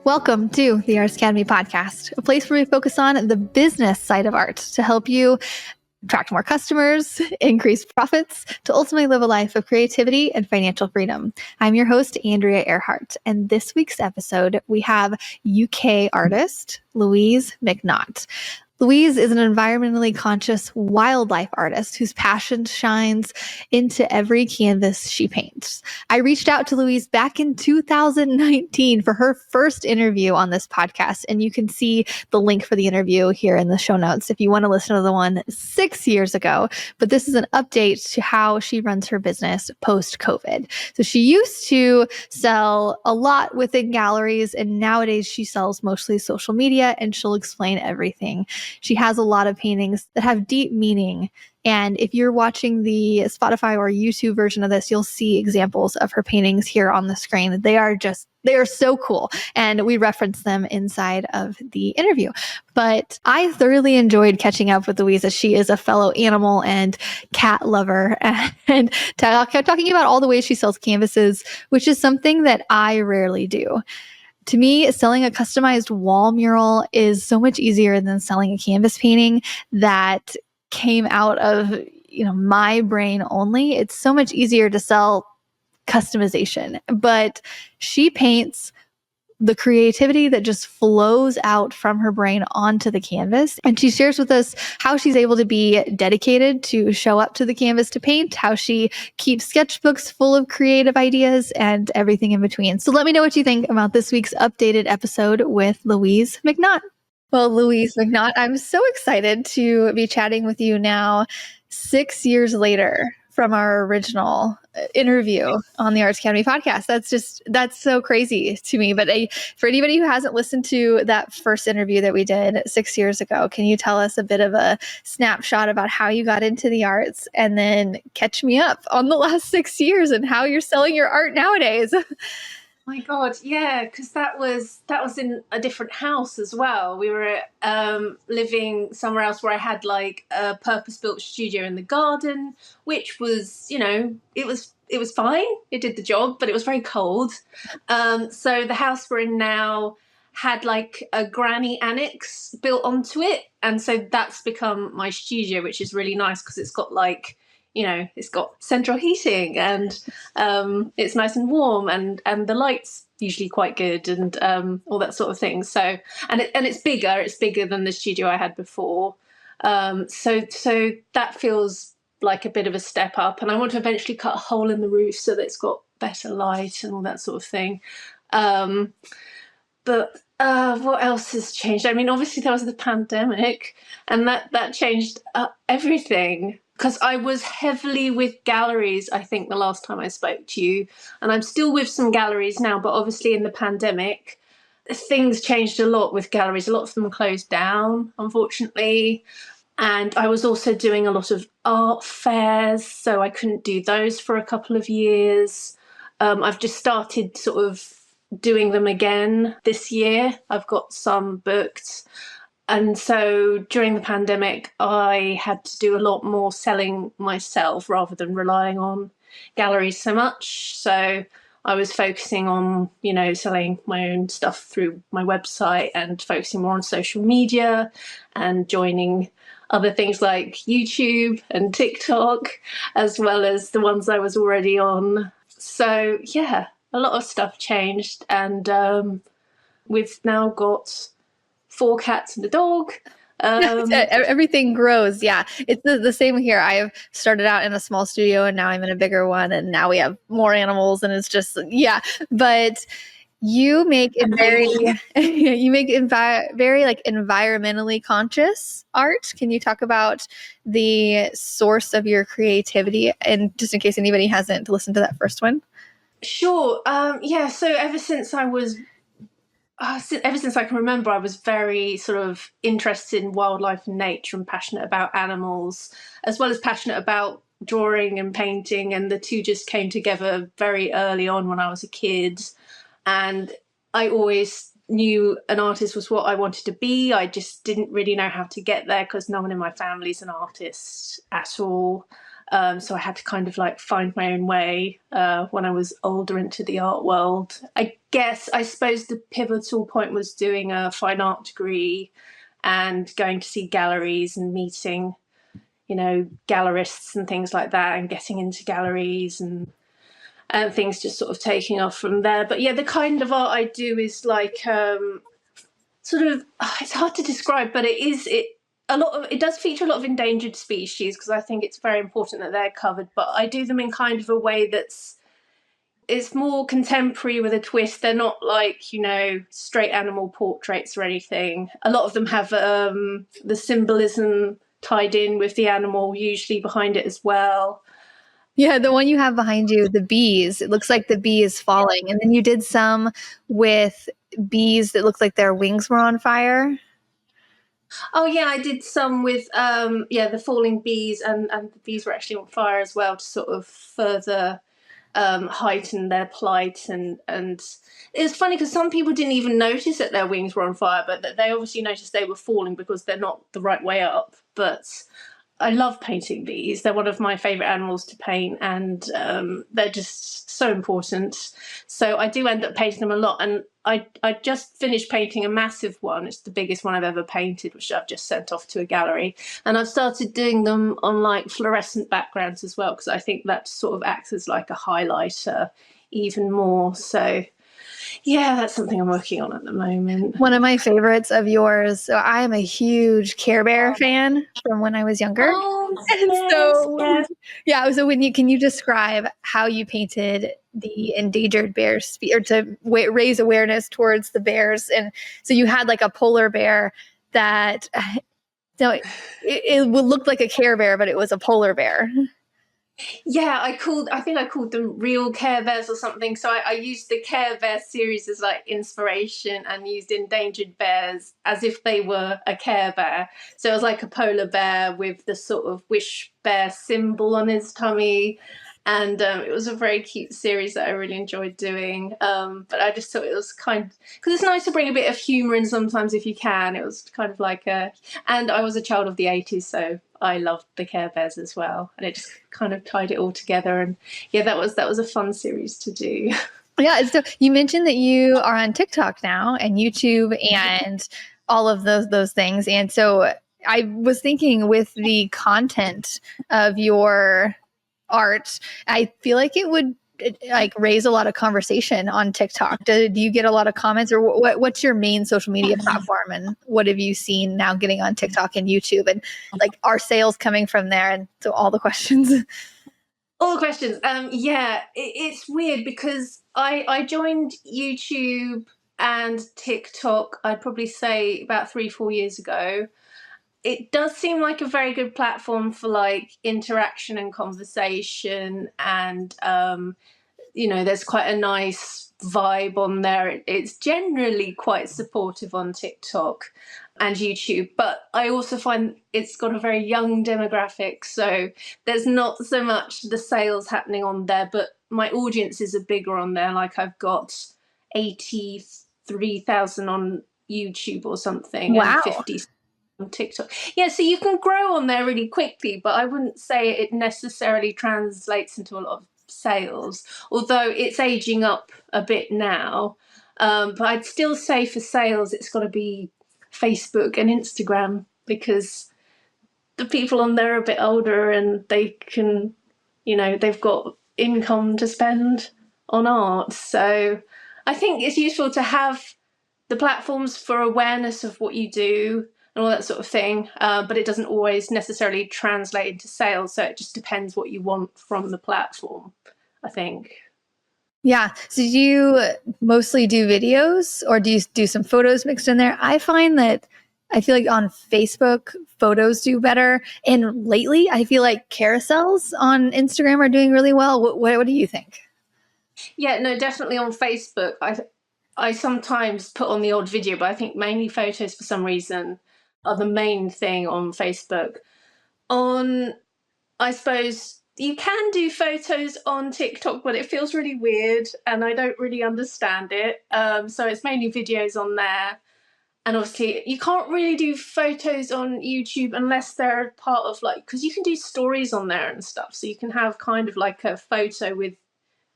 Welcome to the Arts Academy podcast, a place where we focus on the business side of art to help you attract more customers, increase profits, to ultimately live a life of creativity and financial freedom. I'm your host, Andrea Earhart, and this week's episode, we have UK artist Louise McNaught. Louise is an environmentally conscious wildlife artist whose passion shines into every canvas she paints. I reached out to Louise back in 2019 for her first interview on this podcast, and you can see the link for the interview here in the show notes if you want to listen to the one 6 years ago. But this is an update to how she runs her business post-COVID. So she used to sell a lot within galleries, and nowadays she sells mostly social media, and she'll explain everything. She has a lot of paintings that have deep meaning. And if you're watching the Spotify or YouTube version of this, you'll see examples of her paintings here on the screen. They are so cool. And we reference them inside of the interview. But I thoroughly enjoyed catching up with Louise, as she is a fellow animal and cat lover, and talking about all the ways she sells canvases, which is something that I rarely do. To me, selling a customized wall mural is so much easier than selling a canvas painting that came out of, my brain only. It's so much easier to sell customization, but she paints the creativity that just flows out from her brain onto the canvas. And she shares with us how she's able to be dedicated to show up to the canvas to paint, how she keeps sketchbooks full of creative ideas, and everything in between. So let me know what you think about this week's updated episode with Louise McNaught. Well, Louise McNaught, I'm so excited to be chatting with you now 6 years later from our original interview on the Arts Academy podcast. That's so crazy to me. But for anybody who hasn't listened to that first interview that we did 6 years ago, can you tell us a bit of a snapshot about how you got into the arts, and then catch me up on the last 6 years and how you're selling your art nowadays? My God, yeah, because that was in a different house as well. We were living somewhere else where I had like a purpose-built studio in the garden, which was, it was fine. It did the job, but it was very cold. So the house we're in now had like a granny annex built onto it, and so that's become my studio, which is really nice because it's got like, it's got central heating, and it's nice and warm, and the light's usually quite good, and all that sort of thing. So, and it's bigger than the studio I had before. So that feels like a bit of a step up, and I want to eventually cut a hole in the roof so that it's got better light and all that sort of thing. But what else has changed? I mean, obviously there was the pandemic, and that changed everything. Because I was heavily with galleries, I think, the last time I spoke to you. And I'm still with some galleries now, but obviously in the pandemic, things changed a lot with galleries. A lot of them closed down, unfortunately. And I was also doing a lot of art fairs, so I couldn't do those for a couple of years. I've just started sort of doing them again this year. I've got some booked. And so during the pandemic, I had to do a lot more selling myself rather than relying on galleries so much. So I was focusing on, selling my own stuff through my website, and focusing more on social media, and joining other things like YouTube and TikTok, as well as the ones I was already on. So yeah, a lot of stuff changed, and we've now got 4 cats and a dog. Everything grows. Yeah, it's the same here. I've started out in a small studio, and now I'm in a bigger one, and now we have more animals, and it's just, yeah. But you make it very like environmentally conscious art. Can you talk about the source of your creativity, and just in case anybody hasn't listened to that first one? Sure. Yeah. So ever since I can remember, I was very sort of interested in wildlife and nature, and passionate about animals, as well as passionate about drawing and painting. And the two just came together very early on when I was a kid. And I always knew an artist was what I wanted to be. I just didn't really know how to get there because no one in my family is an artist at all. So I had to kind of like find my own way when I was older into the art world. I suppose the pivotal point was doing a fine art degree and going to see galleries and meeting, gallerists and things like that, and getting into galleries and things just sort of taking off from there. But yeah, the kind of art I do is like sort of it's hard to describe, but it does feature a lot of endangered species because I think it's very important that they're covered. But I do them in kind of a way it's more contemporary with a twist. They're not like straight animal portraits or anything. A lot of them have the symbolism tied in with the animal usually behind it as well. Yeah, the one you have behind you, the bees, it looks like the bee is falling. And then you did some with bees that looked like their wings were on fire. Oh yeah, I did some with the falling bees, and the bees were actually on fire as well to sort of further heighten their plight. And it was funny because some people didn't even notice that their wings were on fire, but that they obviously noticed they were falling because they're not the right way up. But I love painting bees. They're one of my favorite animals to paint, and they're just so important. So I do end up painting them a lot. And I just finished painting a massive one. It's the biggest one I've ever painted, which I've just sent off to a gallery. And I've started doing them on like fluorescent backgrounds as well, because I think that sort of acts as like a highlighter even more. So yeah, that's something I'm working on at the moment. One of my favorites of yours. So I am a huge Care Bear fan from when I was younger. Oh And yes, so, yes. yeah, so can you describe how you painted the endangered bears or to raise awareness towards the bears? And so you had like a polar bear that, so it would look like a Care Bear, but it was a polar bear. Yeah, I think I called them real Care Bears or something. So I used the Care Bear series as like inspiration and used endangered bears as if they were a Care Bear. So it was like a polar bear with the sort of wish bear symbol on his tummy. And it was a very cute series that I really enjoyed doing. But I just thought it was because it's nice to bring a bit of humour in sometimes if you can. It was kind of like and I was a child of the 80s, so I loved the Care Bears as well. And it just kind of tied it all together. And yeah, that was a fun series to do. Yeah. So you mentioned that you are on TikTok now and YouTube and all of those things. And so I was thinking with the content of your art, I feel like it would like raise a lot of conversation on TikTok. Do you get a lot of comments, or what's your main social media platform, and what have you seen now getting on TikTok and YouTube, and like are sales coming from there? And so all the questions. All the questions. Yeah, it's weird because I joined YouTube and TikTok, I'd probably say about 3-4 years ago. It does seem like a very good platform for like interaction and conversation, and there's quite a nice vibe on there. It's generally quite supportive on TikTok and YouTube, but I also find it's got a very young demographic, so there's not so much the sales happening on there, but my audiences are bigger on there. Like I've got 83,000 on YouTube or something, and Wow. 50 on TikTok. Yeah, so you can grow on there really quickly, but I wouldn't say it necessarily translates into a lot of sales, although it's aging up a bit now. But I'd still say for sales, it's got to be Facebook and Instagram, because the people on there are a bit older and they can, they've got income to spend on art. So I think it's useful to have the platforms for awareness of what you do and all that sort of thing, but it doesn't always necessarily translate into sales. So it just depends what you want from the platform, I think. Yeah. So do you mostly do videos, or do you do some photos mixed in there? I find that I feel like on Facebook, photos do better. And lately, I feel like carousels on Instagram are doing really well. What do you think? Yeah, no, definitely on Facebook. I sometimes put on the odd video, but I think mainly photos for some reason are the main thing on Facebook. I suppose you can do photos on TikTok, but it feels really weird and I don't really understand it. So it's mainly videos on there. And obviously you can't really do photos on YouTube unless they're part of like, because you can do stories on there and stuff. So you can have kind of like a photo with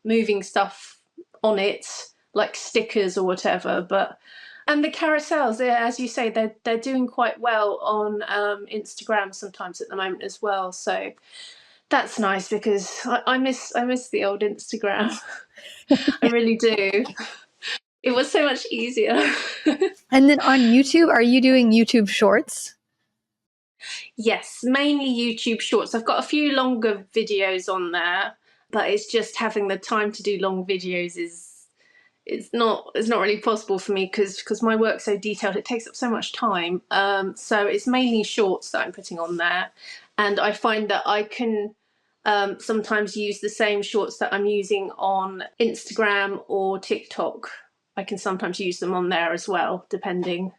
moving stuff on it, like stickers or whatever. But and the carousels, as you say, they're doing quite well on Instagram sometimes at the moment as well. So that's nice because I miss the old Instagram. I really do. It was so much easier. And then on YouTube, are you doing YouTube Shorts? Yes, mainly YouTube Shorts. I've got a few longer videos on there, but it's just having the time to do long videos is it's not really possible for me because my work's so detailed. It takes up so much time. So it's mainly shorts that I'm putting on there, and I find that I can sometimes use the same shorts that I'm using on Instagram or TikTok. I can sometimes use them on there as well, depending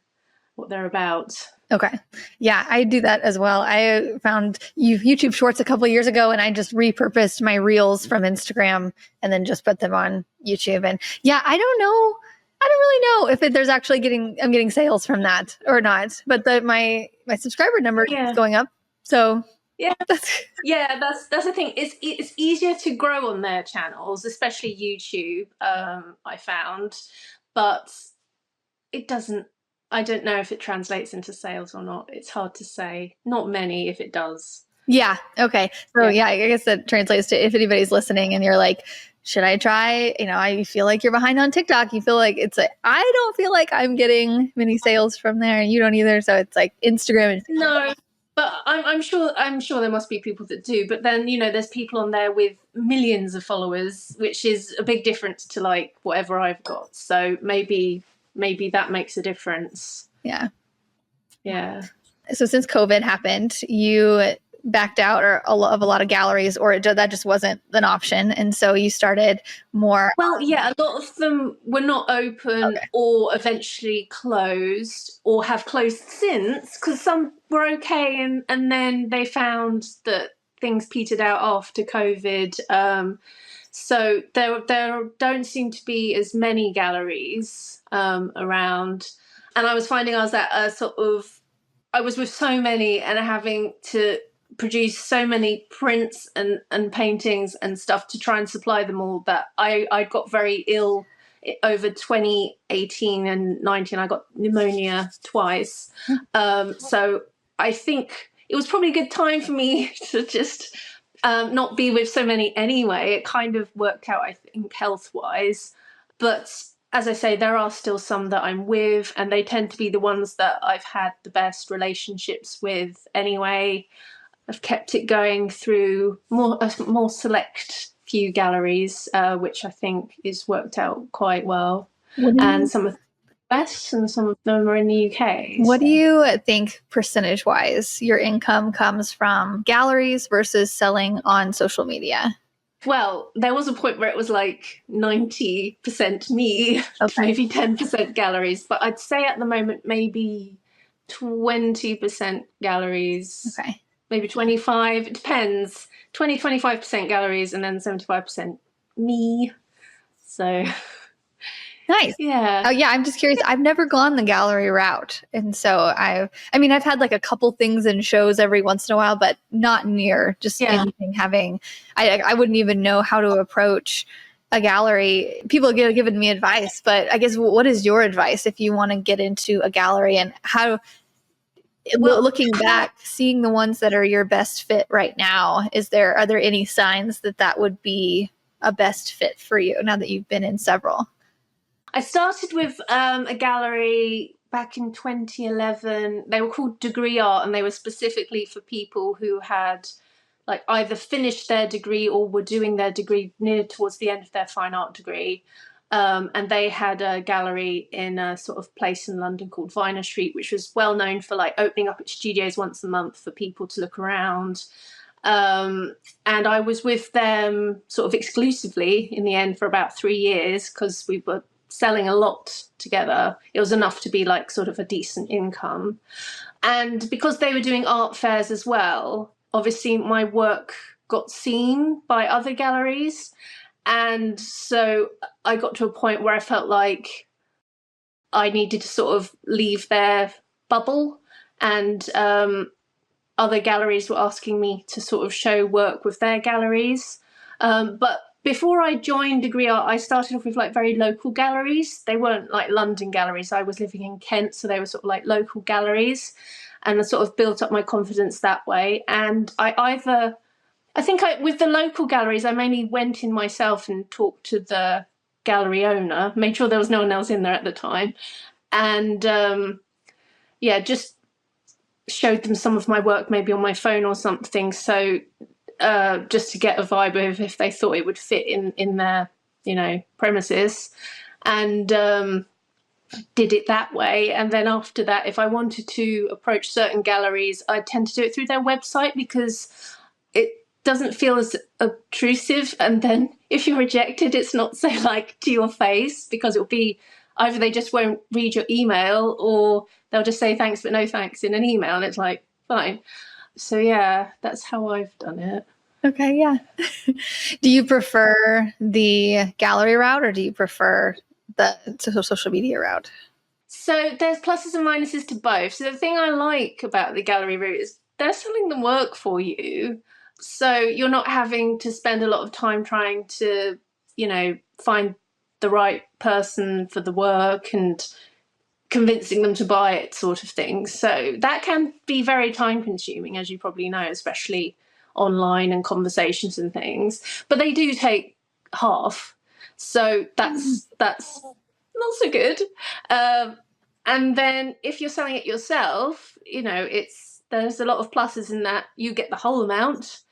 what they're about. Okay. Yeah, I do that as well. I found YouTube Shorts a couple of years ago, and I just repurposed my reels from Instagram and then just put them on YouTube. And yeah, I don't know. I don't really know if there's actually I'm getting sales from that or not. But my subscriber number is going up. So yeah, that's the thing. It's easier to grow on their channels, especially YouTube. I found, but it doesn't. I don't know if it translates into sales or not. It's hard to say. Not many, if it does. Yeah. Okay. So yeah, I guess that translates to if anybody's listening and you're like, should I try? I feel like you're behind on TikTok. You feel like I don't feel like I'm getting many sales from there, and you don't either. So it's like Instagram. No, but I'm sure there must be people that do. But then there's people on there with millions of followers, which is a big difference to like whatever I've got. So maybe that makes a difference. Yeah. Yeah. So since COVID happened, you backed out of a lot of galleries, or that just wasn't an option, and so you started more. Well, yeah, a lot of them were not open or eventually closed or have closed since, because some were okay and then they found that things petered out after COVID. So there don't seem to be as many galleries around. And I was finding I was at a I was with so many and having to produce so many prints and paintings and stuff to try and supply them all that I got very ill over 2018 and 19. I got pneumonia twice. So I think it was probably a good time for me to just not be with so many anyway. It kind of worked out, I think, health-wise. But as I say, there are still some that I'm with, and they tend to be the ones that I've had the best relationships with anyway. I've kept it going through a more select few galleries, which I think is worked out quite well. And some of them are West and some of them are in the UK. What do you think percentage-wise your income comes from galleries versus selling on social media? Well, there was a point where it was like 90% me, maybe 10% galleries, but I'd say at the moment maybe 20% galleries. Okay. Maybe 25, it depends. 25% galleries and then 75% me. So nice. yeah. Oh yeah, I'm just curious. I've never gone the gallery route. And so I've had like a couple things in shows every once in a while, but not near just anything having, I wouldn't even know how to approach a gallery. People have given me advice, but I guess what is your advice if you want to get into a gallery, and how, looking back, seeing the ones that are your best fit right now, are there any signs that would be a best fit for you now that you've been in several? I started with a gallery back in 2011. They were called Degree Art, and they were specifically for people who had like either finished their degree or were doing their degree near towards the end of their fine art degree. And they had a gallery in a sort of place in London called Viner Street, which was well known for like opening up its studios once a month for people to look around. And I was with them sort of exclusively in the end for about 3 years because we were selling a lot together. It was enough to be like sort of a decent income. And because they were doing art fairs as well, obviously my work got seen by other galleries. And so I got to a point where I felt like I needed to sort of leave their bubble, and other galleries were asking me to sort of show work with their galleries. But before I joined Degree Art, I started off with like very local galleries. They weren't like London galleries. I was living in Kent, so they were sort of like local galleries, and I sort of built up my confidence that way. And with the local galleries, I mainly went in myself and talked to the gallery owner, made sure there was no one else in there at the time, and just showed them some of my work maybe on my phone or something. So just to get a vibe of if they thought it would fit in their premises, and did it that way. And then after that, if I wanted to approach certain galleries, I tend to do it through their website because it doesn't feel as obtrusive. And then if you're rejected, it's not so like to your face, because it'll be either they just won't read your email, or they'll just say thanks but no thanks in an email, and it's like, fine. So yeah, that's how I've done it. Okay, yeah. Do you prefer the gallery route, or do you prefer the social media route? So there's pluses and minuses to both. So the thing I like about the gallery route is they're selling the work for you. So you're not having to spend a lot of time trying to, find the right person for the work and convincing them to buy it, sort of thing. So that can be very time consuming, as you probably know, especially online and conversations and things. But they do take half. So that's not so good. And then if you're selling it yourself, there's a lot of pluses in that you get the whole amount,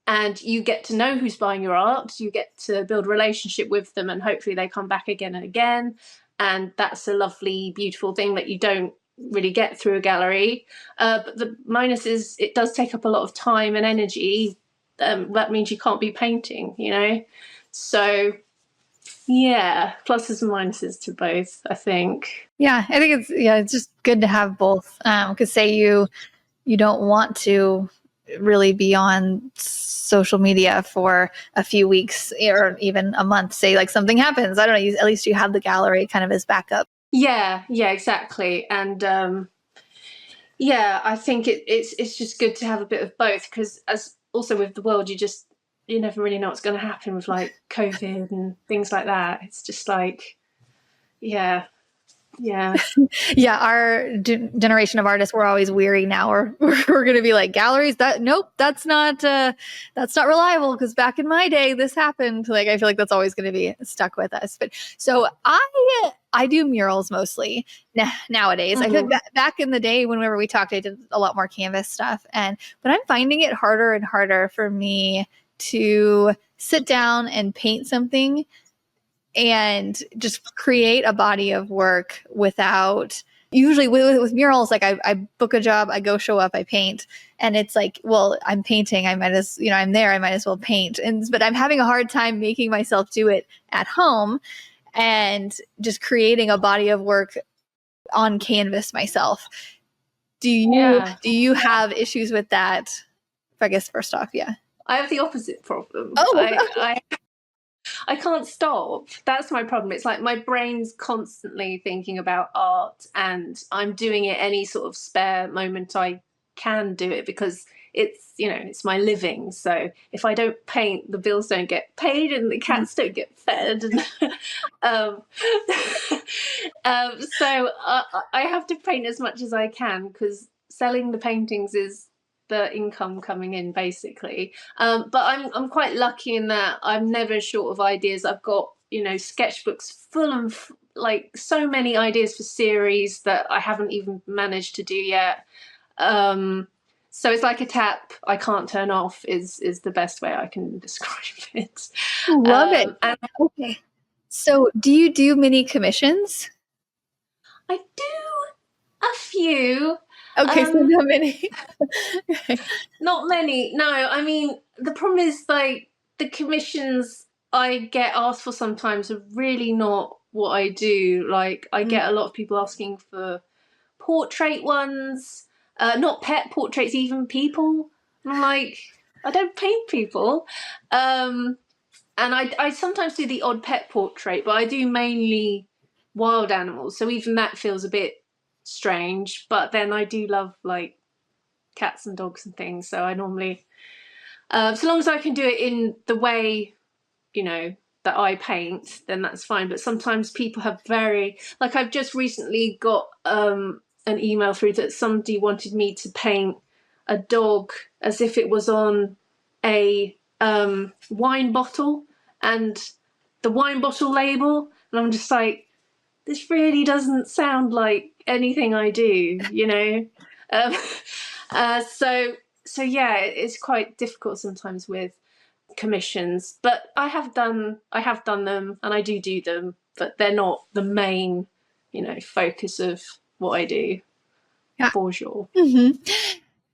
and you get to know who's buying your art. You get to build a relationship with them, and hopefully they come back again and again. And that's a lovely, beautiful thing that you don't really get through a gallery. But the minus is it does take up a lot of time and energy. That means you can't be painting, So yeah, pluses and minuses to both, I think. Yeah, I think it's just good to have both. Because say you don't want to really be on social media for a few weeks or even a month. Say like something happens, I don't know. At least you have the gallery kind of as backup. Yeah, exactly. And I think it's just good to have a bit of both, because as also with the world, you never really know what's going to happen with like COVID and things like that. It's just like, yeah. Our generation of artists, we're always weary now. We're going to be like, galleries, nope, that's not reliable, because back in my day this happened. Like, I feel like that's always going to be stuck with us. But so I do murals mostly nowadays. I feel like back in the day, whenever we talked, I did a lot more canvas stuff, but I'm finding it harder and harder for me to sit down and paint something and just create a body of work without, usually with murals, like I book a job, I go show up, I paint, and it's like, well, I'm painting, I'm there, I might as well paint. But I'm having a hard time making myself do it at home and just creating a body of work on canvas myself. Do you have issues with that? I guess first off, yeah. I have the opposite problem. Oh, I can't stop. That's my problem. It's like my brain's constantly thinking about art, and I'm doing it any sort of spare moment I can do it, because it's my living. So if I don't paint, the bills don't get paid and the cats don't get fed. And, so I have to paint as much as I can, because selling the paintings is the income coming in, basically. But I'm quite lucky in that I'm never short of ideas. I've got sketchbooks full of like so many ideas for series that I haven't even managed to do yet. So it's like a tap I can't turn off is the best way I can describe it. Love it. Okay. So do you do many commissions? I do a few. Okay, so not many. Not many. No, I mean, the problem is like the commissions I get asked for sometimes are really not what I do. Like I get a lot of people asking for portrait ones, not pet portraits, even people. I'm like, I don't paint people. And I sometimes do the odd pet portrait, but I do mainly wild animals. So even that feels a bit strange. But then I do love like cats and dogs and things. So I normally, so long as I can do it in the way, you know, that I paint, then that's fine. But sometimes people have very, like I've just recently got an email through that somebody wanted me to paint a dog as if it was on a wine bottle and the wine bottle label. And I'm just like, this really doesn't sound like anything I do, you know? Um, so, so yeah, it's quite difficult sometimes with commissions, but I have done them and I do them, but they're not the main, you know, focus of what I do. Yeah. For sure. Mm-hmm.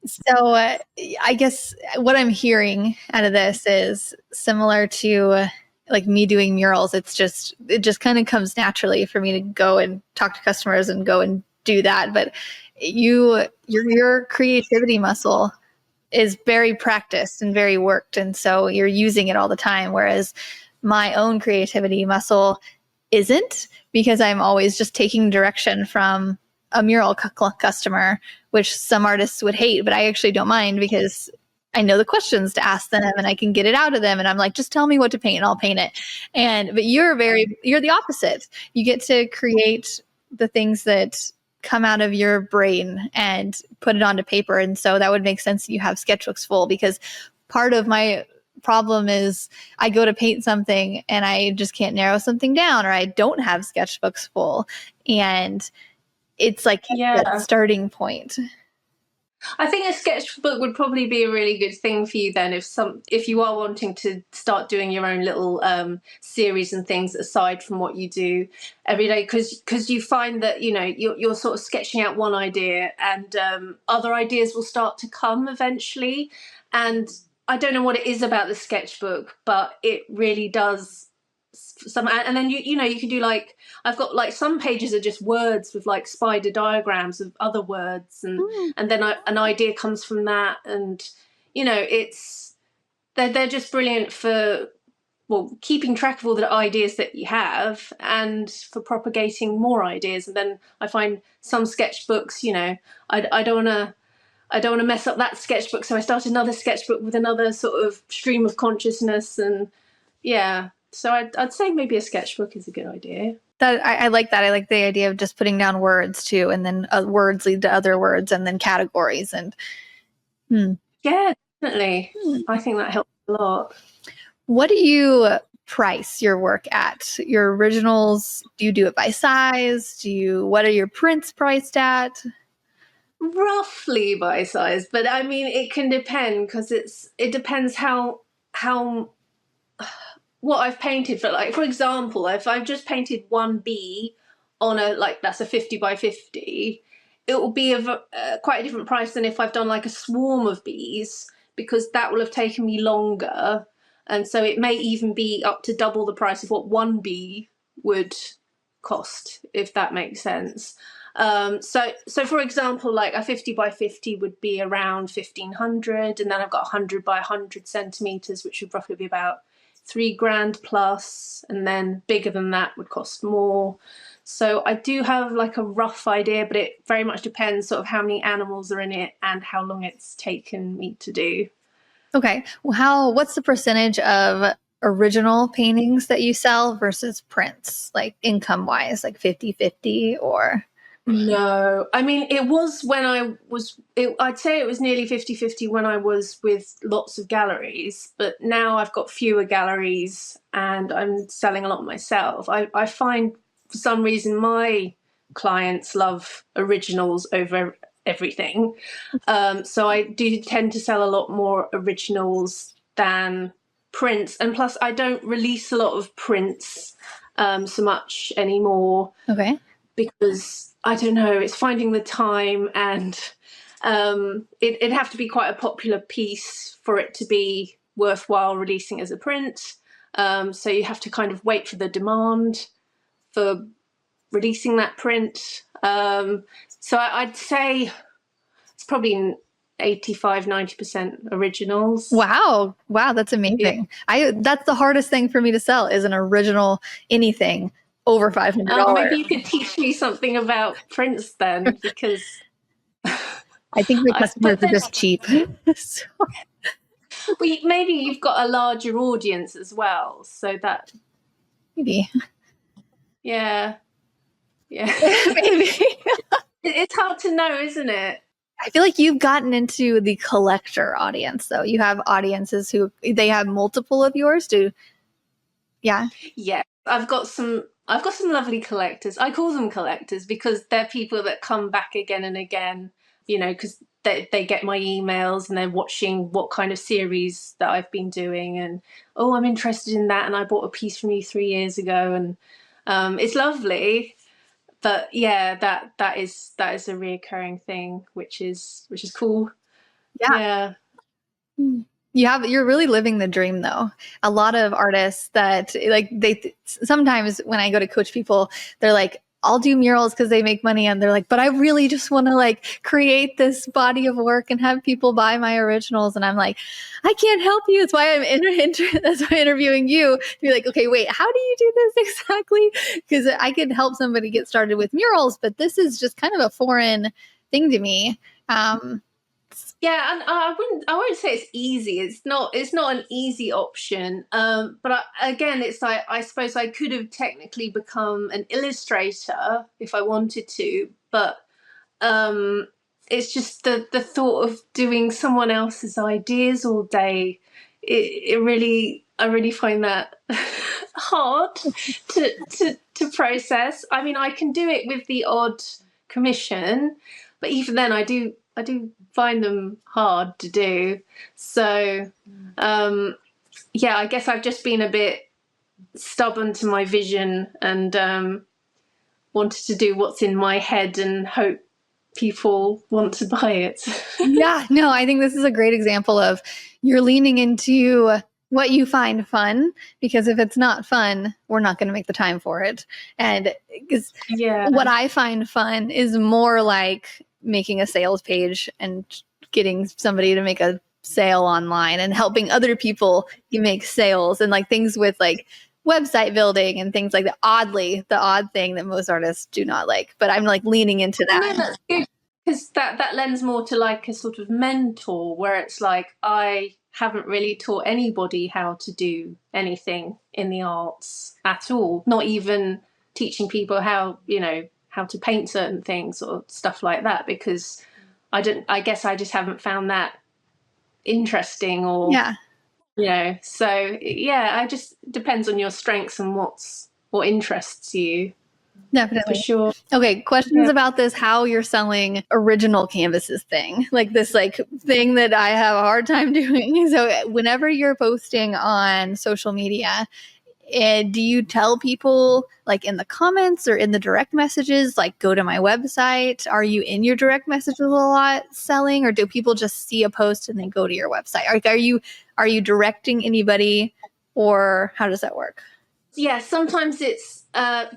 So I guess what I'm hearing out of this is similar to like me doing murals. It just kind of comes naturally for me to go and talk to customers and go and do that. But your creativity muscle is very practiced and very worked, and so you're using it all the time. Whereas my own creativity muscle isn't, because I'm always just taking direction from a mural customer, which some artists would hate, but I actually don't mind because I know the questions to ask them and I can get it out of them. And I'm like, just tell me what to paint and I'll paint it. But you're the opposite. You get to create the things that come out of your brain and put it onto paper. And so that would make sense that you have sketchbooks full, because part of my problem is I go to paint something and I just can't narrow something down, or I don't have sketchbooks full. And it's like that starting point. I think a sketchbook would probably be a really good thing for you then, if you are wanting to start doing your own little series and things aside from what you do every day, because you find that, you know, you're sort of sketching out one idea and other ideas will start to come eventually. And I don't know what it is about the sketchbook, but it really does some. And then you know, you can do like, I've got like some pages are just words with like spider diagrams of other words, and then an idea comes from that. And you know, they're just brilliant for, well, keeping track of all the ideas that you have and for propagating more ideas. And then I find some sketchbooks, you know, I don't want to mess up that sketchbook, so I start another sketchbook with another sort of stream of consciousness. And yeah, so I'd say maybe a sketchbook is a good idea. That I like that. I like the idea of just putting down words too, and then words lead to other words, and then categories. And yeah, definitely. I think that helps a lot. What do you price your work at? Your originals? Do you do it by size? What are your prints priced at? Roughly by size, but I mean it can depend, because it depends how what I've painted. For like, for example, if I've just painted one bee on a, like, that's a 50 by 50, it will be quite a different price than if I've done like a swarm of bees, because that will have taken me longer. And so it may even be up to double the price of what one bee would cost, if that makes sense. So for example, like a 50 by 50 would be around 1,500, and then I've got 100 by 100 centimeters, which would roughly be about $3,000 plus, and then bigger than that would cost more. So I do have like a rough idea, but it very much depends sort of how many animals are in it and how long it's taken me to do. Okay. Well, what's the percentage of original paintings that you sell versus prints, like income wise, like 50-50 or? No, I mean, it was when I'd say it was nearly 50-50 when I was with lots of galleries, but now I've got fewer galleries and I'm selling a lot myself. I find for some reason my clients love originals over everything. So I do tend to sell a lot more originals than prints. And plus, I don't release a lot of prints so much anymore. Okay. Because I don't know, it's finding the time, and it'd have to be quite a popular piece for it to be worthwhile releasing as a print. So you have to kind of wait for the demand for releasing that print. So I'd say it's probably 85-90% originals. Wow, that's amazing. Yeah. That's the hardest thing for me to sell, is an original anything. over $500. Maybe you could teach me something about prints then, because I think my customers but are then just cheap. So, maybe you've got a larger audience as well, so that maybe. yeah. Maybe. It's hard to know, isn't it? I feel like you've gotten into the collector audience, though. You have audiences who they have multiple of yours. Yeah. Yeah, I've got some lovely collectors. I call them collectors because they're people that come back again and again, because they get my emails and they're watching what kind of series that I've been doing, and oh, I'm interested in that, and I bought a piece from you 3 years ago, and it's lovely. But yeah, that is a reoccurring thing, which is cool. Yeah. Yeah. You're really living the dream, though. A lot of artists that like sometimes when I go to coach people, they're like, I'll do murals because they make money, and they're like, but I really just want to like create this body of work and have people buy my originals. And I'm like, I can't help you. That's why that's why I'm interviewing you to be like, okay, wait, how do you do this exactly? Because I could help somebody get started with murals, but this is just kind of a foreign thing to me. Yeah, and I won't say it's easy. It's not an easy option. But again, it's like, I suppose I could have technically become an illustrator if I wanted to, but it's just the thought of doing someone else's ideas all day. I really find that hard to process. I mean, I can do it with the odd commission, but even then, I do find them hard to do. So, yeah, I guess I've just been a bit stubborn to my vision, and wanted to do what's in my head and hope people want to buy it. Yeah, no, I think this is a great example of you're leaning into what you find fun, because if it's not fun, we're not going to make the time for it. And because Yeah. what I find fun is more like making a sales page and getting somebody to make a sale online and helping other people make sales, and like things with like website building and things like that. Oddly, the odd thing that most artists do not like, but I'm like leaning into that. No, that's good, because that lends more to like a sort of mentor, where it's like, I haven't really taught anybody how to do anything in the arts at all, not even teaching people how to paint certain things or stuff like that, because I guess I just haven't found that interesting, or Yeah. So yeah, I just depends on your strengths and what interests you. Definitely. For sure. Okay, questions about this how you're selling original canvases thing. Like this like thing that I have a hard time doing. So whenever you're posting on social media, do you tell people like in the comments or in the direct messages, like go to my website? Are you in your direct messages a lot selling, or do people just see a post and then go to your website? Like, are you directing anybody, or how does that work? Yeah, sometimes it's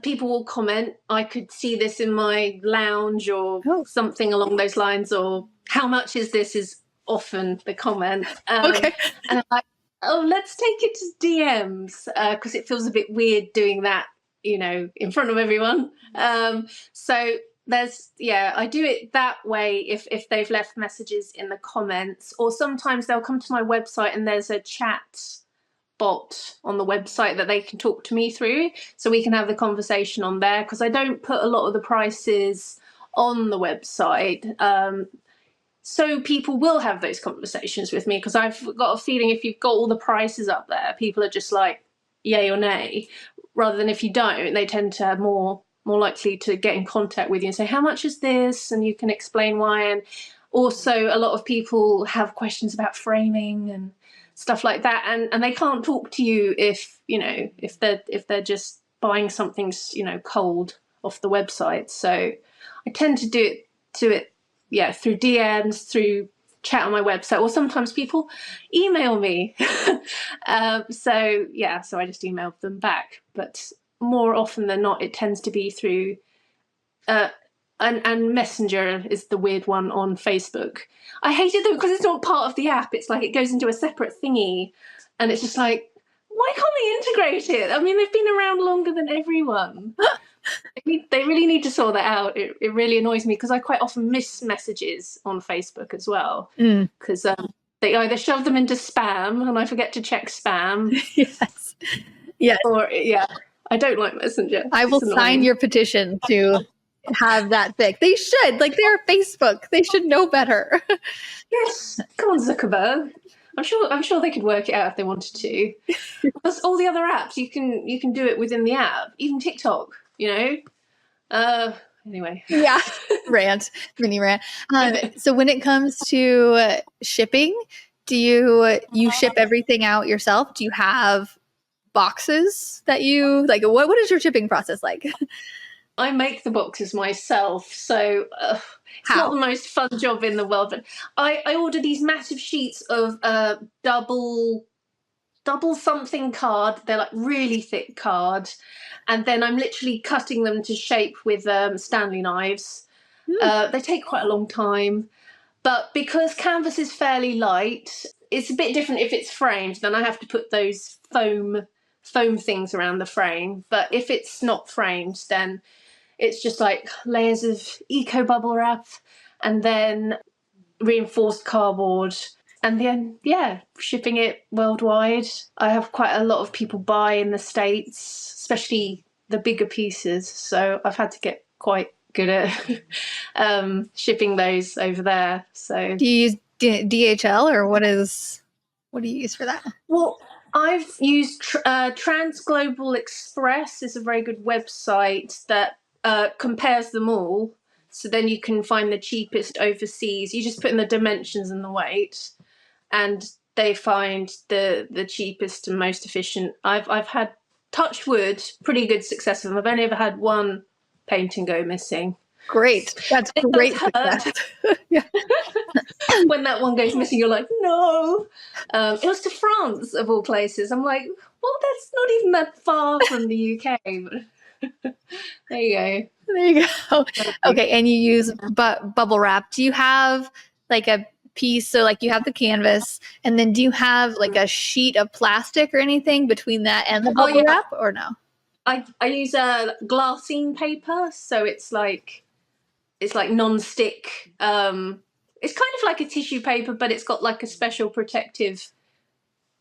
people will comment, I could see this in my lounge, or something along those lines, or how much is this, is often the comment. Okay. And I'm like, oh, let's take it to DMs, because it feels a bit weird doing that, in front of everyone. So I do it that way if they've left messages in the comments, or sometimes they'll come to my website and there's a chat bot on the website that they can talk to me through, so we can have the conversation on there, because I don't put a lot of the prices on the website, so people will have those conversations with me, because I've got a feeling if you've got all the prices up there, people are just like yay or nay, rather than if you don't, they tend to have more likely to get in contact with you and say, how much is this, and you can explain why. And also a lot of people have questions about framing and stuff like that, and they can't talk to you if they're just buying something cold off the website. So I tend to do it through DMs, through chat on my website, or sometimes people email me. So I just email them back, but more often than not it tends to be through and Messenger is the weird one on Facebook. I hate it though, because it's not part of the app. It's like it goes into a separate thingy, and it's just like, why can't they integrate it? I mean, they've been around longer than everyone. They really need to sort that out. It really annoys me because I quite often miss messages on Facebook as well, because they either shove them into spam and I forget to check spam. Yes. Yes. Or I don't like Messenger. I will sign your petition to have that fixed. They should. Like, they're Facebook. They should know better. Yes, come on, Zuckerberg. I'm sure they could work it out if they wanted to. Because all the other apps, you can do it within the app. Even TikTok, Anyway. Yeah. Mini rant. So when it comes to shipping, do you ship everything out yourself? Do you have boxes that you like? What is your shipping process like? I make the boxes myself, so it's not the most fun job in the world. But I order these massive sheets of double something card. They're like really thick card, and then I'm literally cutting them to shape with Stanley knives. They take quite a long time, but because canvas is fairly light, it's a bit different if it's framed. Then I have to put those foam things around the frame. But if it's not framed, then it's just like layers of eco bubble wrap and then reinforced cardboard. And then, shipping it worldwide. I have quite a lot of people buy in the States, especially the bigger pieces. So I've had to get quite good at shipping those over there. So do you use DHL or what do you use for that? Well, I've used Transglobal Express is a very good website that compares them all. So then you can find the cheapest overseas. You just put in the dimensions and the weight, and they find the cheapest and most efficient. I've had, touch wood, pretty good success with them. I've only ever had one painting go missing. Great. That's great success. Yeah. When that one goes missing, you're like, no. It was to France, of all places. I'm like, well, that's not even that far from the UK. But there you go. There you go. Okay, and you use bubble wrap. Do you have like a piece? So like you have the canvas, and then do you have like a sheet of plastic or anything between that and the bubble wrap, or no? I use a glassine paper, so it's like non-stick. It's kind of like a tissue paper, but it's got like a special protective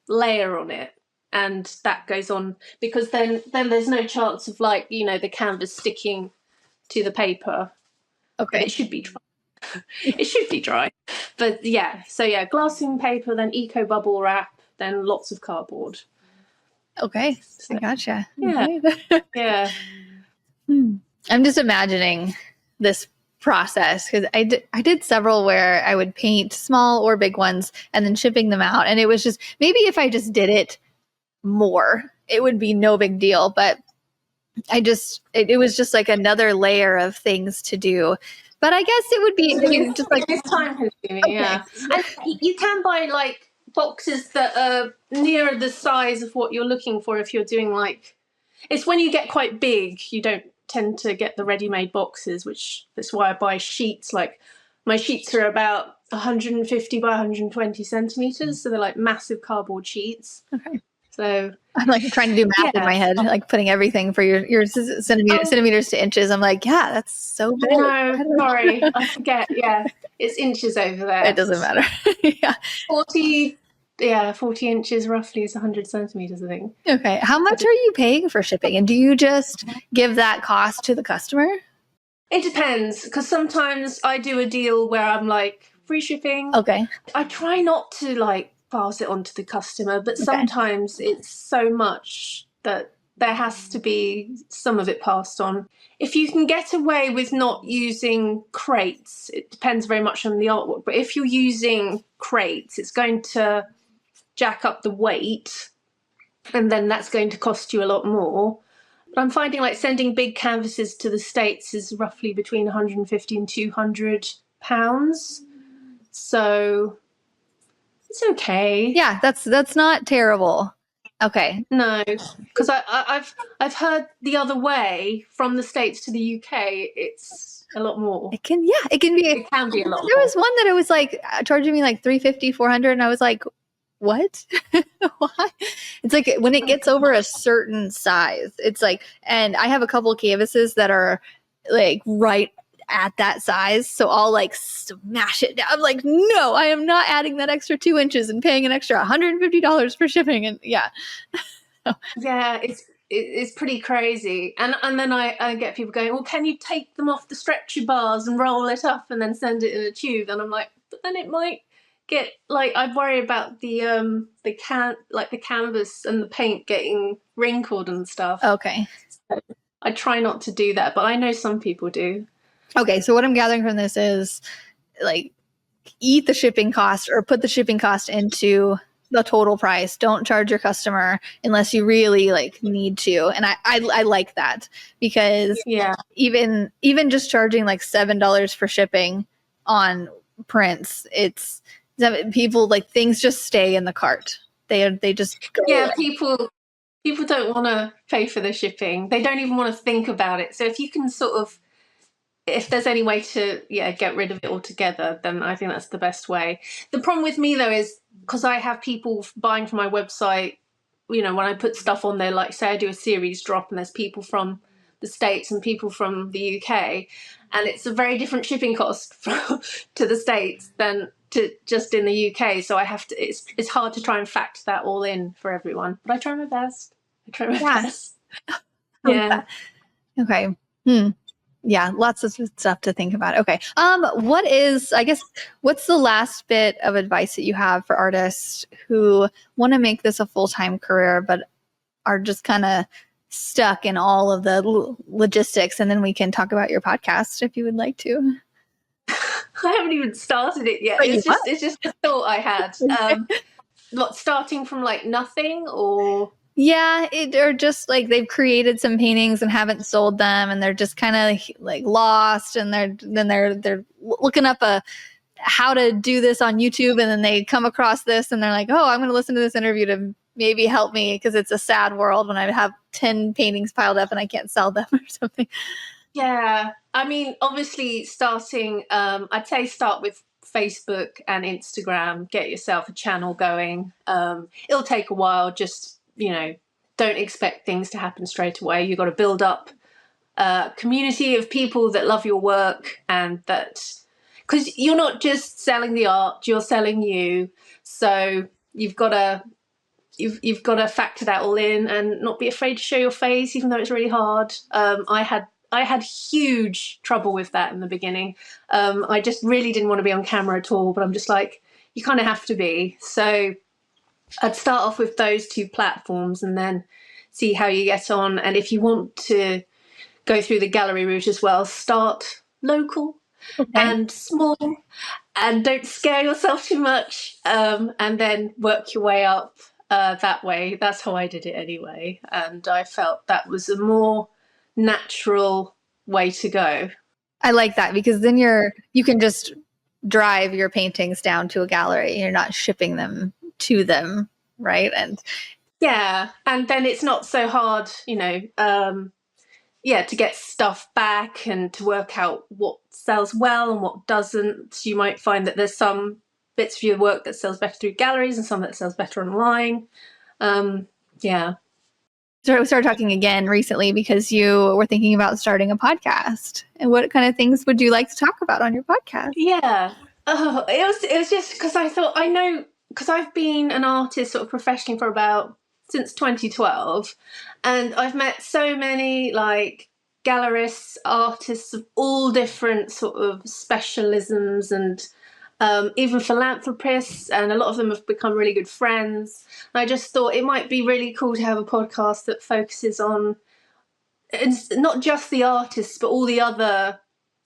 layer on it, and that goes on because then there's no chance of like the canvas sticking to the paper. Okay, but it should be dry. It should be dry, but glassine paper, then eco bubble wrap, then lots of cardboard. Okay, so, I gotcha. Yeah, yeah. I'm just imagining this process because I did several where I would paint small or big ones and then shipping them out, and it was just maybe if I just did it more, it would be no big deal. But it was just like another layer of things to do. But I guess it would be just like it's time consuming. Yeah, and you can buy like boxes that are near the size of what you're looking for. If you're doing like, it's when you get quite big, you don't tend to get the ready-made boxes, which that's why I buy sheets. Like my sheets are about 150 by 120 centimeters, so they're like massive cardboard sheets. Okay. So I'm like trying to do math in my head, like putting everything for your centimeters to inches. I'm like, yeah, that's so big. No, sorry, I forget. Yeah, it's inches over there. It doesn't matter. Yeah, 40 inches roughly is 100 centimeters, I think. Okay, how much are you paying for shipping, and do you just give that cost to the customer? It depends, because sometimes I do a deal where I'm like free shipping. Okay, I try not to like pass it on to the customer, but sometimes it's so much that there has to be some of it passed on. If you can get away with not using crates, it depends very much on the artwork, but if you're using crates, it's going to jack up the weight, and then that's going to cost you a lot more. But I'm finding like sending big canvases to the States is roughly between 150 and 200 pounds. So it's okay. Yeah, that's not terrible. Okay. No, because I've heard the other way from the States to the UK, it's a lot more. It can be. It can be a lot. There was one that it was like charging me like $350, $400, and I was like, what? Why? It's like when it gets over a certain size, it's like, and I have a couple of canvases that are like right at that size. So I'll like smash it down. I'm like, no, I am not adding that extra 2 inches and paying an extra $150 for shipping. And yeah. Yeah, it's pretty crazy. And then I get people going, well, can you take them off the stretcher bars and roll it up and then send it in a tube? And I'm like, but then it might get like, I'd worry about the canvas and the paint getting wrinkled and stuff. Okay. So I try not to do that, but I know some people do. Okay. So what I'm gathering from this is like, eat the shipping cost or put the shipping cost into the total price. Don't charge your customer unless you really like need to. And I like that, because Yeah, even just charging like $7 for shipping on prints, it's people like things just stay in the cart. They just go yeah. away. People don't want to pay for the shipping. They don't even want to think about it. So if you can sort of, if there's any way to get rid of it altogether, then I think that's the best way. The problem with me though is because I have people buying from my website, you know, when I put stuff on there, like say I do a series drop and there's people from the States and people from the UK, and it's a very different shipping cost to the States than to just in the UK. So I have to, it's hard to try and factor that all in for everyone, but I try my best. Best. Yeah. Okay. Yeah, lots of stuff to think about. Okay. What's the last bit of advice that you have for artists who want to make this a full-time career, but are just kind of stuck in all of the logistics? And then we can talk about your podcast if you would like to. I haven't even started it yet. But It's just a thought I had. Starting from like nothing, or yeah, or just like they've created some paintings and haven't sold them, and they're just kind of like lost, and they're looking up how to do this on YouTube, and then they come across this, and they're like, oh, I'm going to listen to this interview to maybe help me, because it's a sad world when I have 10 paintings piled up and I can't sell them or something. Yeah, I mean, obviously starting, I'd say start with Facebook and Instagram, get yourself a channel going. It'll take a while, just, you know, don't expect things to happen straight away. You've got to build up a community of people that love your work, and that, because you're not just selling the art, you're selling you. So you've got to factor that all in and not be afraid to show your face, even though it's really hard. I had huge trouble with that in the beginning. I just really didn't want to be on camera at all, but I'm just like, you kind of have to be. So I'd start off with those two platforms and then see how you get on. And if you want to go through the gallery route as well, start local and small, and don't scare yourself too much, and then work your way up that way. That's how I did it anyway. And I felt that was a more natural way to go. I like that, because then you can just drive your paintings down to a gallery. You're not shipping them to them, right? And yeah, and then it's not so hard, you know, to get stuff back and to work out what sells well and what doesn't. You might find that there's some bits of your work that sells better through galleries and some that sells better online. Yeah. So we started talking again recently because you were thinking about starting a podcast. And what kind of things would you like to talk about on your podcast? Yeah. Oh, it was just because I thought, I know, because I've been an artist sort of professionally for about since 2012, and I've met so many like gallerists, artists of all different sort of specialisms, and even philanthropists, and a lot of them have become really good friends. And I just thought it might be really cool to have a podcast that focuses on, it's not just the artists, but all the other,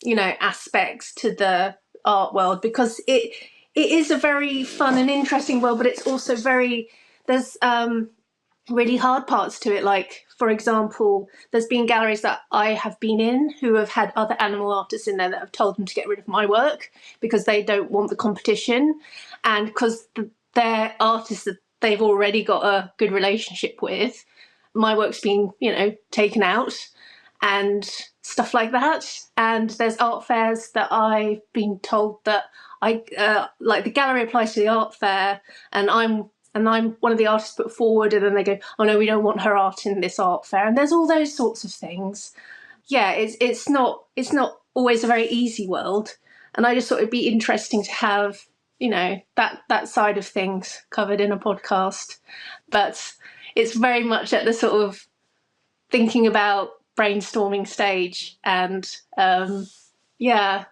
you know, aspects to the art world, because it is a very fun and interesting world, but it's also there's really hard parts to it. Like, for example, there's been galleries that I have been in who have had other animal artists in there that have told them to get rid of my work because they don't want the competition, and because they're artists that they've already got a good relationship with, my work's been, you know, taken out and stuff like that. And there's art fairs that I've been told that like the gallery applies to the art fair, and I'm and I'm one of the artists put forward, and then they go, oh no, we don't want her art in this art fair. And there's all those sorts of things. Yeah, it's not always a very easy world. And I just thought it'd be interesting to have, that side of things covered in a podcast. But it's very much at the sort of thinking about brainstorming stage. And yeah,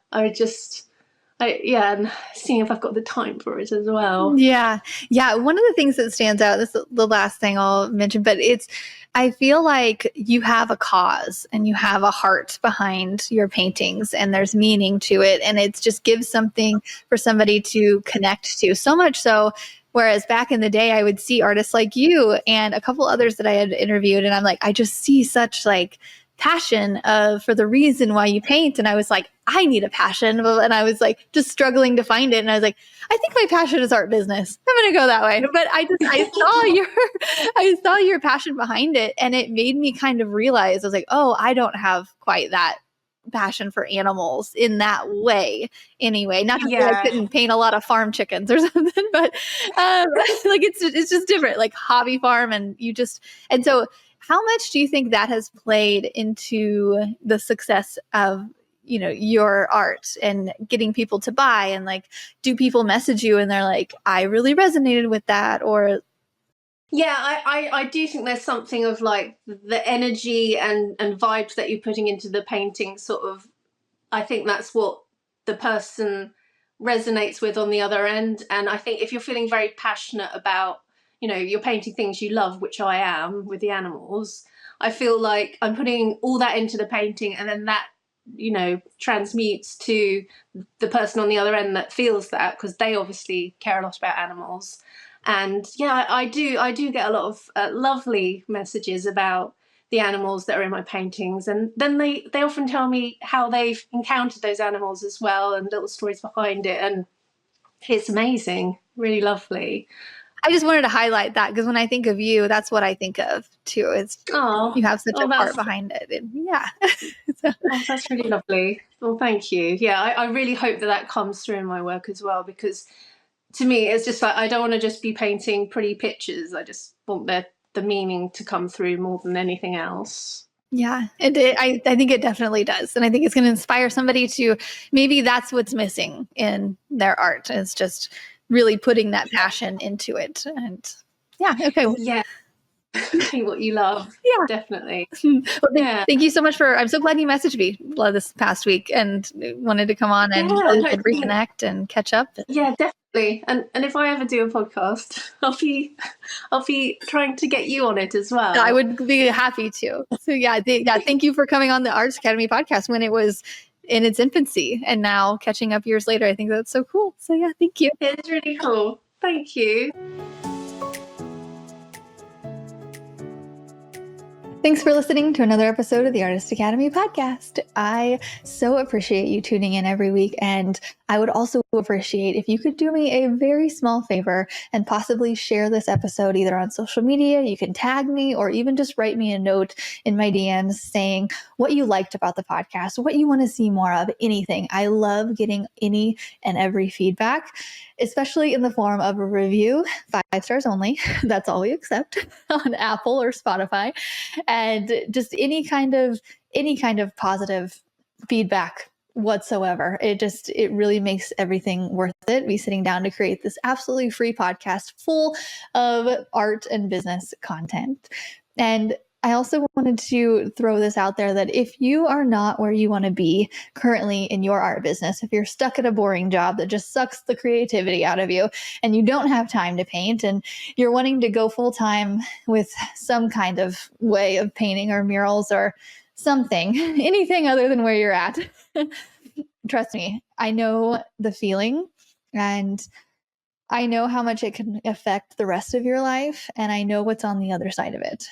and seeing if I've got the time for it as well. Yeah. Yeah. One of the things that stands out, this is the last thing I'll mention, but I feel like you have a cause and you have a heart behind your paintings and there's meaning to it. And it just gives something for somebody to connect to. So much so, whereas back in the day, I would see artists like you and a couple others that I had interviewed, and I'm like, I just see such like passion for the reason why you paint. And I was like, I need a passion. And I was like, just struggling to find it. And I was like, I think my passion is art business. I'm going to go that way. But I saw your passion behind it. And it made me kind of realize, I was like, oh, I don't have quite that passion for animals in that way anyway. Not to say I couldn't paint a lot of farm chickens or something, but like it's just different, like hobby farm. And so how much do you think that has played into the success of, your art and getting people to buy? And like, do people message you and they're like, I really resonated with that? Or yeah, I do think there's something of like the energy and vibes that you're putting into the painting sort of, I think that's what the person resonates with on the other end. And I think if you're feeling very passionate about, you're painting things you love, which I am with the animals, I feel like I'm putting all that into the painting, and then that, transmutes to the person on the other end that feels that, because they obviously care a lot about animals. And yeah, I do get a lot of lovely messages about the animals that are in my paintings, and then they often tell me how they've encountered those animals as well, and little stories behind it, and it's amazing, really lovely. I just wanted to highlight that because when I think of you, that's what I think of too. It's you have such a heart behind it. And yeah. Oh, that's really lovely. Well, thank you. Yeah, I really hope that comes through in my work as well, because to me, it's just like, I don't want to just be painting pretty pictures. I just want the meaning to come through more than anything else. Yeah, I think it definitely does. And I think it's going to inspire somebody to, maybe that's what's missing in their art, is just really putting that passion into it. And yeah, okay. Yeah. What you love. Yeah, definitely. Well, thank you so much I'm so glad you messaged me this past week and wanted to come on and reconnect and catch up. Yeah, definitely. And if I ever do a podcast, I'll be trying to get you on it as well. I would be happy to. So yeah, thank you for coming on the Arts Academy podcast when it was in its infancy, and now catching up years later. I think that's so cool. So yeah, thank you. It's really cool. Thank you. Thanks for listening to another episode of the Artist Academy podcast. I so appreciate you tuning in every week, and I would also appreciate if you could do me a very small favor and possibly share this episode either on social media. You can tag me or even just write me a note in my DMs saying what you liked about the podcast, what you want to see more of, anything. I love getting any and every feedback, especially in the form of a review, 5 stars only. That's all we accept on Apple or Spotify. And just any kind of positive feedback whatsoever. It really makes everything worth it, me sitting down to create this absolutely free podcast full of art and business content. And I also wanted to throw this out there that if you are not where you want to be currently in your art business, if you're stuck at a boring job that just sucks the creativity out of you and you don't have time to paint and you're wanting to go full time with some kind of way of painting or murals or something, anything other than where you're at, trust me, I know the feeling, and I know how much it can affect the rest of your life, and I know what's on the other side of it.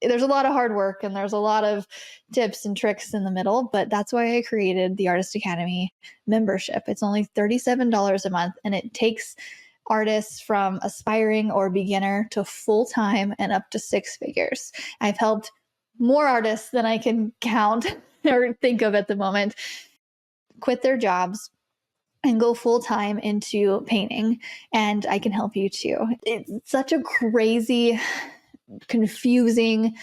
There's a lot of hard work and there's a lot of tips and tricks in the middle, but that's why I created the Artist Academy membership. It's only $37 a month, and it takes artists from aspiring or beginner to full-time and up to 6 figures. I've helped more artists than I can count or think of at the moment quit their jobs, and go full time into painting, and I can help you too. It's such a crazy, confusing,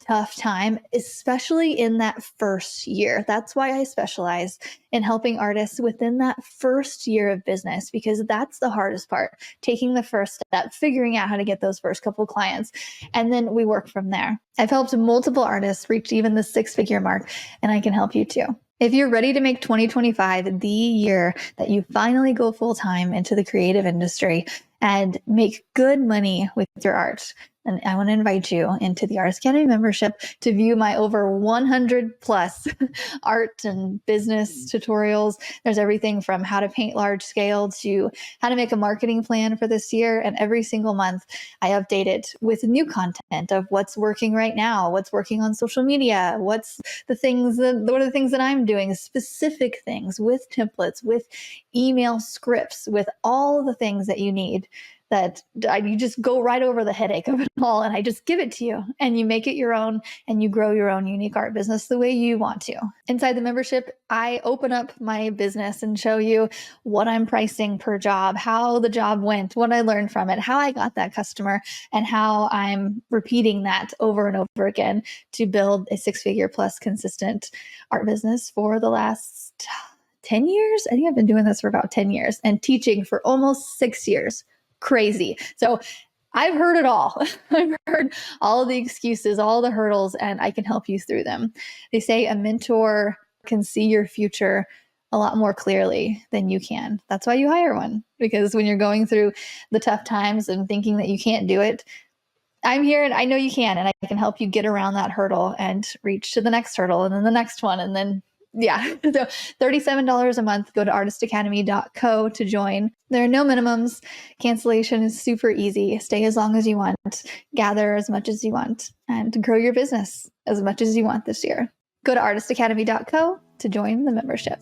tough time, especially in that first year. That's why I specialize in helping artists within that first year of business, because that's the hardest part, taking the first step, figuring out how to get those first couple clients, and then we work from there. I've helped multiple artists reach even the 6-figure mark, and I can help you too. If you're ready to make 2025 the year that you finally go full time into the creative industry and make good money with your art, and I want to invite you into the Artist Academy membership to view my over 100 plus art and business tutorials. There's everything from how to paint large scale to how to make a marketing plan for this year. And every single month, I update it with new content of what's working right now, what's working on social media, what are the things that I'm doing, specific things with templates, with email scripts, with all the things that you need, that you just go right over the headache of it all, and I just give it to you, and you make it your own, and you grow your own unique art business the way you want to. Inside the membership, I open up my business and show you what I'm pricing per job, how the job went, what I learned from it, how I got that customer, and how I'm repeating that over and over again to build a 6-figure plus consistent art business for the last 10 years. I think I've been doing this for about 10 years and teaching for almost 6 years. Crazy. So I've heard it all. I've heard all of the excuses, all the hurdles, and I can help you through them. They say a mentor can see your future a lot more clearly than you can. That's why you hire one, because when you're going through the tough times and thinking that you can't do it, I'm here and I know you can, and I can help you get around that hurdle and reach to the next hurdle and then the next one, and then yeah. So $37 a month. Go to artistacademy.co to join. There are no minimums. Cancellation is super easy. Stay as long as you want. Gather as much as you want, and grow your business as much as you want this year. Go to artistacademy.co to join the membership.